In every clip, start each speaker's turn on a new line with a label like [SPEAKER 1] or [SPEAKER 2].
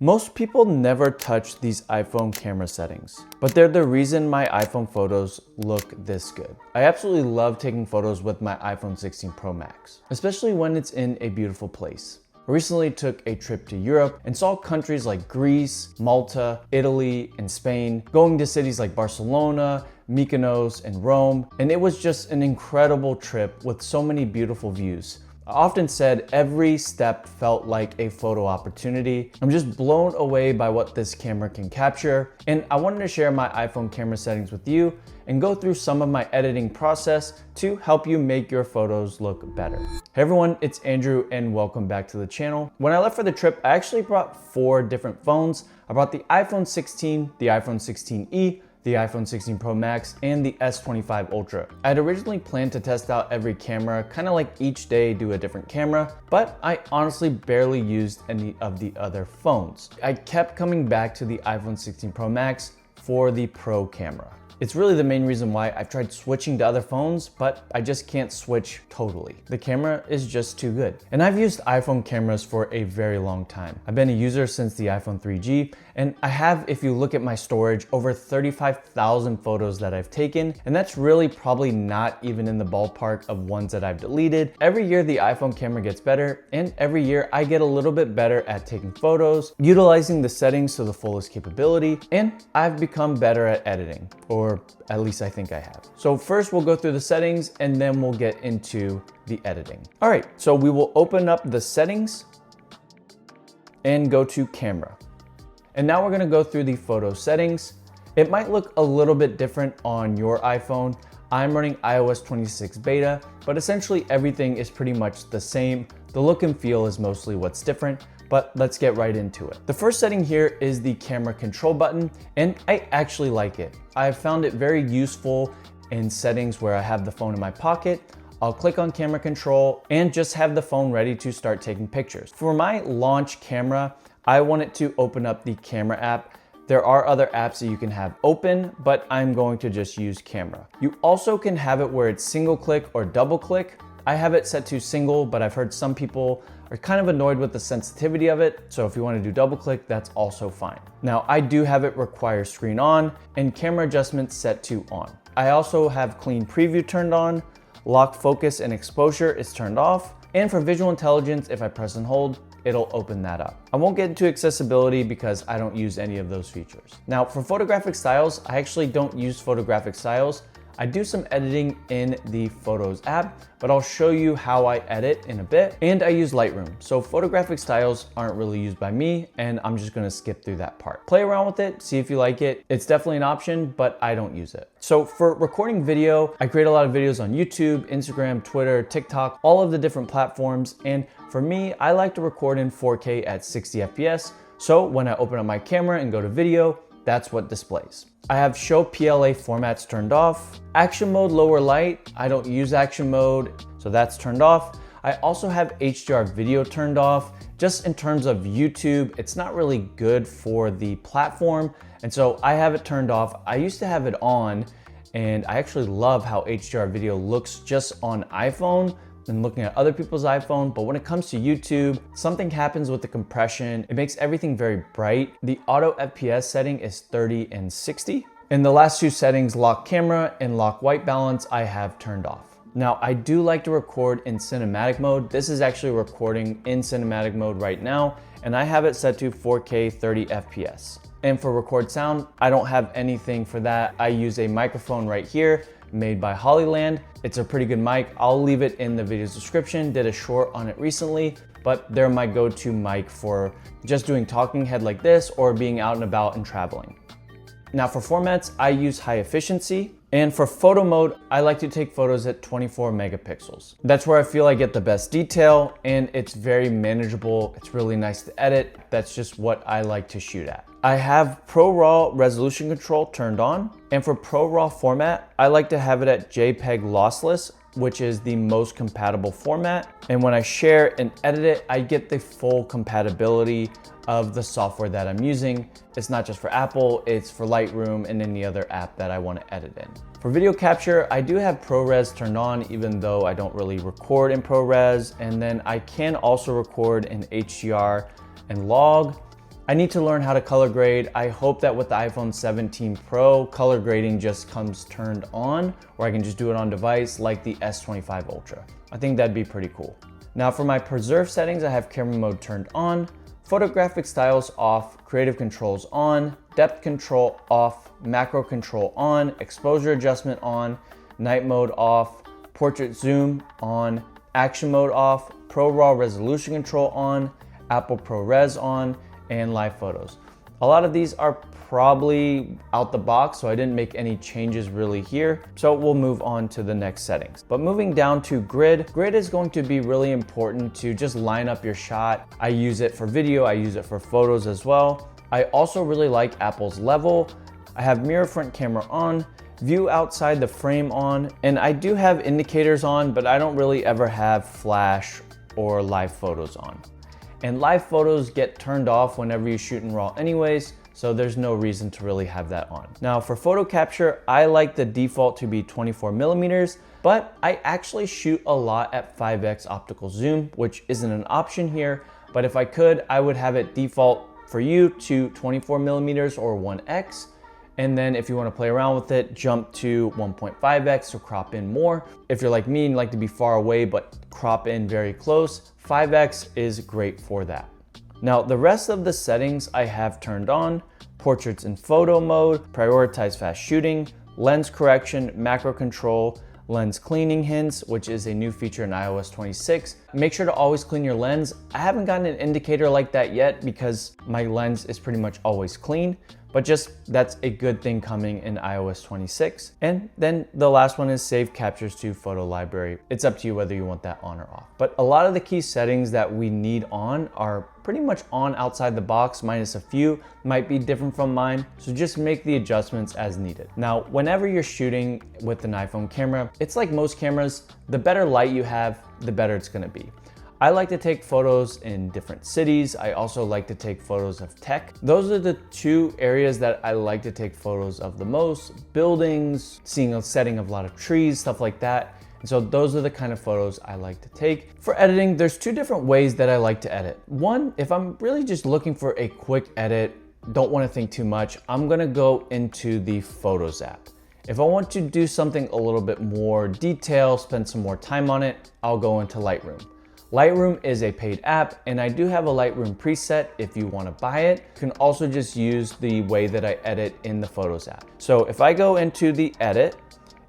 [SPEAKER 1] Most people never touch these iPhone camera settings, but they're the reason my iPhone photos look this good. I absolutely love taking photos with my iPhone 16 Pro Max, especially when it's in a beautiful place. I recently took a trip to Europe and saw countries like Greece, Malta, Italy, and Spain, going to cities like Barcelona, Mykonos, and Rome, and it was just an incredible trip with so many beautiful views. I often said every step felt like a photo opportunity. I'm just blown away by what this camera can capture, and I wanted to share my iPhone camera settings with you and go through some of my editing process to help you make your photos look better. Hey everyone, it's Andrew and welcome back to the channel. When I left for the trip, I actually brought 4 different phones. I brought the iPhone 16, the iPhone 16e, the iPhone 16 Pro Max, and the S25 Ultra. I had originally planned to test out every camera, kind of like each day do a different camera, but I honestly barely used any of the other phones. I kept coming back to the iPhone 16 Pro Max for the Pro camera. It's really the main reason why I've tried switching to other phones, but I just can't switch totally. The camera is just too good. And I've used iPhone cameras for a very long time. I've been a user since the iPhone 3G, and I have, if you look at my storage, over 35,000 photos that I've taken, and that's really probably not even in the ballpark of ones that I've deleted. Every year the iPhone camera gets better, and every year I get a little bit better at taking photos, utilizing the settings to the fullest capability, and I've become better at editing, or at least I think I have. So first we'll go through the settings and then we'll get into the editing. All right, so we will open up the settings and go to camera. And now we're gonna go through the photo settings. It might look a little bit different on your iPhone. I'm running iOS 26 beta, but essentially everything is pretty much the same. The look and feel is mostly what's different, but let's get right into it. The first setting here is the camera control button, and I actually like it. I've found it very useful in settings where I have the phone in my pocket. I'll click on camera control and just have the phone ready to start taking pictures. For my launch camera, I want it to open up the camera app. There are other apps that you can have open, but I'm going to just use camera. You also can have it where it's single click or double click. I have it set to single, but I've heard some people are kind of annoyed with the sensitivity of it. So if you want to do double click, that's also fine. Now I do have it require screen on and camera adjustments set to on. I also have clean preview turned on, lock focus and exposure is turned off. And for visual intelligence, if I press and hold, it'll open that up. I won't get into accessibility because I don't use any of those features. Now for photographic styles, I actually don't use photographic styles. I do some editing in the Photos app, but I'll show you how I edit in a bit. And I use Lightroom, so photographic styles aren't really used by me, and I'm just gonna skip through that part. Play around with it, see if you like it. It's definitely an option, but I don't use it. So for recording video, I create a lot of videos on YouTube, Instagram, Twitter, TikTok, all of the different platforms. And for me, I like to record in 4K at 60 FPS. So when I open up my camera and go to video, that's what displays. I have show PLA formats turned off. Action mode lower light, I don't use action mode, so that's turned off. I also have HDR video turned off. Just in terms of YouTube, it's not really good for the platform, and so I have it turned off. I used to have it on, and I actually love how HDR video looks just on iPhone and looking at other people's iPhone, but when it comes to YouTube, something happens with the compression. It makes everything very bright. The auto FPS setting is 30 and 60. And the last 2 settings, lock camera and lock white balance, I have turned off. Now, I do like to record in cinematic mode. This is actually recording in cinematic mode right now, and I have it set to 4K 30 FPS. And for record sound, I don't have anything for that. I use a microphone right here, made by Hollyland. It's a pretty good mic. I'll leave it in the video's description. Did a short on it recently, but they're my go-to mic for just doing talking head like this or being out and about and traveling. Now for formats, I use high efficiency. And for photo mode, I like to take photos at 24 megapixels. That's where I feel I get the best detail, and it's very manageable. It's really nice to edit. That's just what I like to shoot at. I have Pro RAW resolution control turned on. And for Pro RAW format, I like to have it at JPEG lossless, which is the most compatible format. And when I share and edit it, I get the full compatibility of the software that I'm using. It's not just for Apple, it's for Lightroom and any other app that I want to edit in. For video capture, I do have ProRes turned on, even though I don't really record in ProRes. And then I can also record in HDR and log. I need to learn how to color grade. I hope that with the iPhone 17 Pro, color grading just comes turned on, or I can just do it on device like the S25 Ultra. I think that'd be pretty cool. Now for my preserve settings, I have camera mode turned on, photographic styles off, creative controls on, depth control off, macro control on, exposure adjustment on, night mode off, portrait zoom on, action mode off, Pro RAW resolution control on, Apple ProRes on, and live photos. A lot of these are probably out the box, so I didn't make any changes really here. So we'll move on to the next settings. But moving down to grid, grid is going to be really important to just line up your shot. I use it for video, I use it for photos as well. I also really like Apple's level. I have mirror front camera on, view outside the frame on, and I do have indicators on, but I don't really ever have flash or live photos on. And live photos get turned off whenever you shoot in RAW anyways, so there's no reason to really have that on. Now for photo capture, I like the default to be 24 millimeters, but I actually shoot a lot at 5x optical zoom, which isn't an option here, but if I could, I would have it default for you to 24 millimeters or 1x. And then if you want to play around with it, jump to 1.5x or crop in more. If you're like me and like to be far away but crop in very close, 5x is great for that. Now the rest of the settings I have turned on: portraits in photo mode, prioritize fast shooting, lens correction, macro control, lens cleaning hints, which is a new feature in iOS 26. Make sure to always clean your lens. I haven't gotten an indicator like that yet because my lens is pretty much always clean, but just that's a good thing coming in iOS 26. And then the last one is save captures to photo library. It's up to you whether you want that on or off. But a lot of the key settings that we need on are pretty much on outside the box, minus a few might be different from mine. So just make the adjustments as needed. Now, whenever you're shooting with an iPhone camera, it's like most cameras, the better light you have, the better it's gonna be. I like to take photos in different cities. I also like to take photos of tech. Those are the two areas that I like to take photos of the most: buildings, seeing a setting of a lot of trees, stuff like that. And so those are the kind of photos I like to take. For editing, there's two different ways that I like to edit. One, if I'm really just looking for a quick edit, don't want to think too much, I'm gonna go into the Photos app. If I want to do something a little bit more detailed, spend some more time on it, I'll go into Lightroom. Lightroom is a paid app, and I do have a Lightroom preset if you want to buy it. You can also just use the way that I edit in the Photos app. So if I go into the edit,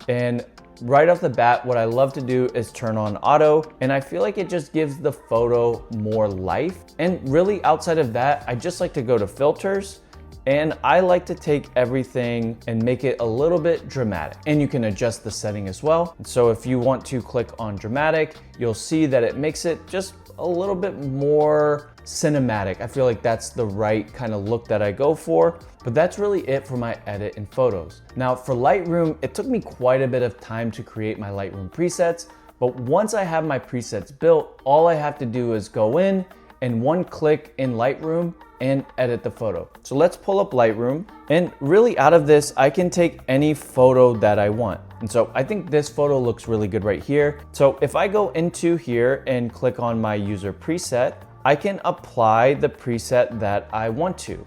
[SPEAKER 1] and right off the bat, what I love to do is turn on auto, and I feel like it just gives the photo more life. And really outside of that, I just like to go to filters, and I like to take everything and make it a little bit dramatic. And you can adjust the setting as well. So if you want to click on dramatic, you'll see that it makes it just a little bit more cinematic. I feel like that's the right kind of look that I go for. But that's really it for my edit in photos. Now for Lightroom, it took me quite a bit of time to create my Lightroom presets. But once I have my presets built, all I have to do is go in and one click in Lightroom and edit the photo. So let's pull up Lightroom, and really out of this, I can take any photo that I want. And so I think this photo looks really good right here. So if I go into here and click on my user preset, I can apply the preset that I want to.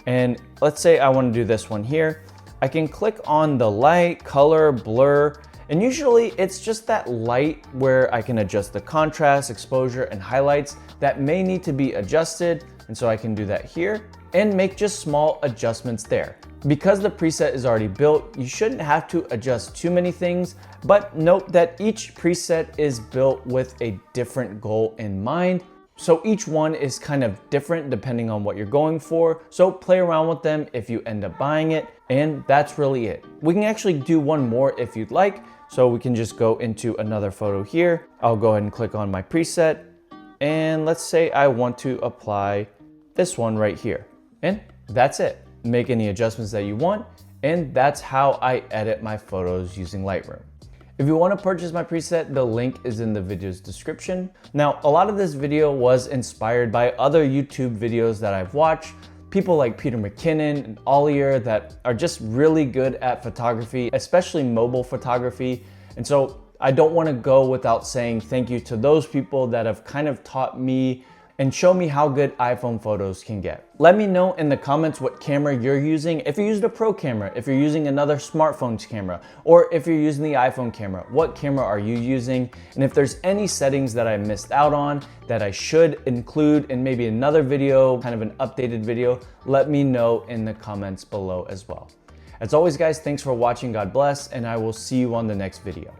[SPEAKER 1] And let's say I want to do this one here. I can click on the light, color, blur, and usually it's just that light where I can adjust the contrast, exposure, and highlights that may need to be adjusted. And so I can do that here and make just small adjustments there. Because the preset is already built, you shouldn't have to adjust too many things, but note that each preset is built with a different goal in mind. So each one is kind of different depending on what you're going for. So play around with them if you end up buying it, and that's really it. We can actually do one more if you'd like. So we can just go into another photo here. I'll go ahead and click on my preset, and let's say I want to apply this one right here. And that's it. Make any adjustments that you want, and that's how I edit my photos using Lightroom. If you want to purchase my preset, the link is in the video's description. Now, a lot of this video was inspired by other YouTube videos that I've watched. People like Peter McKinnon and Ollier that are just really good at photography, especially mobile photography. And so I don't want to go without saying thank you to those people that have kind of taught me and show me how good iPhone photos can get. Let me know in the comments what camera you're using. If you're using a pro camera, if you're using another smartphone's camera, or if you're using the iPhone camera, what camera are you using? And if there's any settings that I missed out on that I should include in maybe another video, kind of an updated video, let me know in the comments below as well. As always, guys, thanks for watching. God bless, and I will see you on the next video.